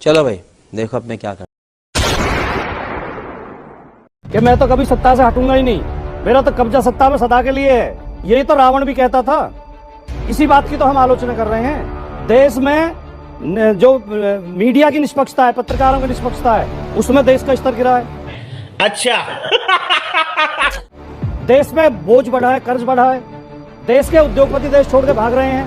चलो भाई देखो अब मैं क्या कर कि मैं तो कभी सत्ता से हटूंगा ही नहीं, मेरा तो कब्जा सत्ता में सदा के लिए है। यही तो रावण भी कहता था। इसी बात की तो हम आलोचना कर रहे हैं। देश में जो मीडिया की निष्पक्षता है, पत्रकारों की निष्पक्षता है, उसमें देश का स्तर गिरा है। अच्छा देश में बोझ बढ़ा है, कर्ज बढ़ा है, देश के उद्योगपति देश छोड़ के भाग रहे हैं,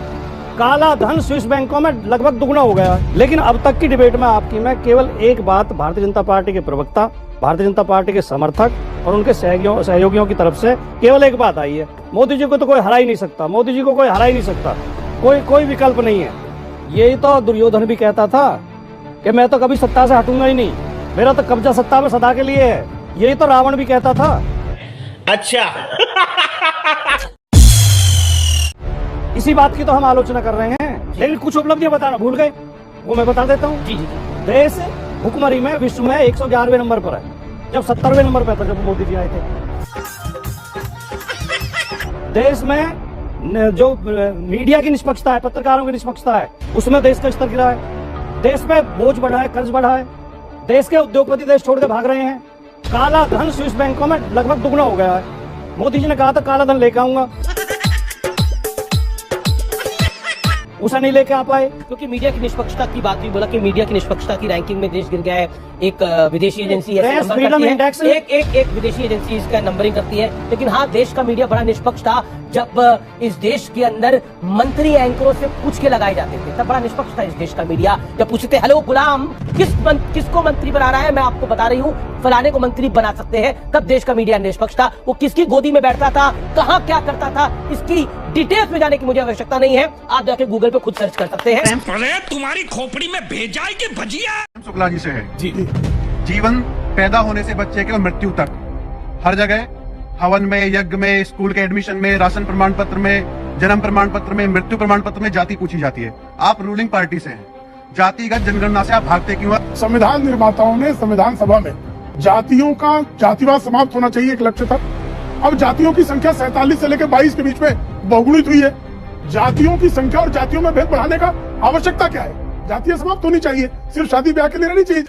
काला धन स्विस बैंकों में लगभग दुगना हो गया है। लेकिन अब तक की डिबेट में आपकी मैं केवल एक बात भारतीय जनता पार्टी के प्रवक्ता, भारतीय जनता पार्टी के समर्थक और उनके सहयोगियों की तरफ से केवल एक बात आई है, मोदी जी को तो कोई हरा ही नहीं सकता, मोदी जी को कोई हरा ही नहीं सकता, कोई विकल्प नहीं है। यही तो दुर्योधन भी कहता था कि मैं तो कभी सत्ता से हटूंगा ही नहीं, मेरा तो कब्जा सत्ता में सदा के लिए है। यही तो रावण भी कहता था। अच्छा इसी बात की तो हम आलोचना कर रहे हैं। लेकिन कुछ उपलब्धियां बताना भूल गए, वो मैं बता देता हूँ। जी जी, देश भुखमरी में विश्व में 111वें नंबर पर है, जब 70वें नंबर पर था जब मोदी जी आए थे। देश में जो मीडिया की निष्पक्षता है, पत्रकारों की निष्पक्षता है, उसमें देश का स्तर गिरा है। देश में बोझ बढ़ा है, कर्ज बढ़ा है, देश के उद्योगपति देश छोड़ के भाग रहे हैं, काला धन स्विस बैंकों में लगभग दुगना हो गया है। मोदी जी ने कहा था काला धन लेकर आऊंगा, उसे नहीं लेके आ पाए। क्योंकि मीडिया की निष्पक्षता की बात भी बोला कि मीडिया की निष्पक्षता की रैंकिंग में देश गिर गया है। एक विदेशी एजेंसी एक विदेशी एजेंसी इसका नंबरिंग करती है। लेकिन हाँ, देश का मीडिया बड़ा निष्पक्ष था। जब इस देश के अंदर मंत्री एंकरों से पूछ के लगाए जाते थे तब बड़ा निष्पक्ष था इस देश का मीडिया। जब पूछते हेलो गुलाम किसको मंत्री बना रहा है, मैं आपको बता रही हूँ फलाने को मंत्री बना सकते हैं, तब देश का मीडिया निष्पक्ष था। वो किसकी गोदी में बैठता था, कहाँ क्या करता था, इसकी डिटेल्स में जाने की मुझे आवश्यकता नहीं है। आप जाके गूगल पे खुद सर्च कर सकते हैं। तुम्हारी खोपड़ी में भेजा है कि भजिया। शुक्ला जी से है जी। जीवन पैदा होने से बच्चे के और मृत्यु तक हर जगह हवन में, यज्ञ में, स्कूल के एडमिशन में, राशन प्रमाण पत्र में, जन्म प्रमाण पत्र में, मृत्यु प्रमाण पत्र में जाति पूछी जाती है। आप रूलिंग पार्टी से हैं, जातिगत जनगणना से आप भागते क्यों? संविधान निर्माताओं ने संविधान सभा में जातियों का जातिवाद समाप्त होना चाहिए एक लक्ष्य था। अब जातियों की संख्या 47 से लेकर 22 के बीच में बहुगुणित हुई है। जातियों की संख्या और जातियों में भेद बढ़ाने का आवश्यकता क्या है? जातियां समाप्त होनी चाहिए, सिर्फ शादी ब्याह के लिए नहीं चाहिए।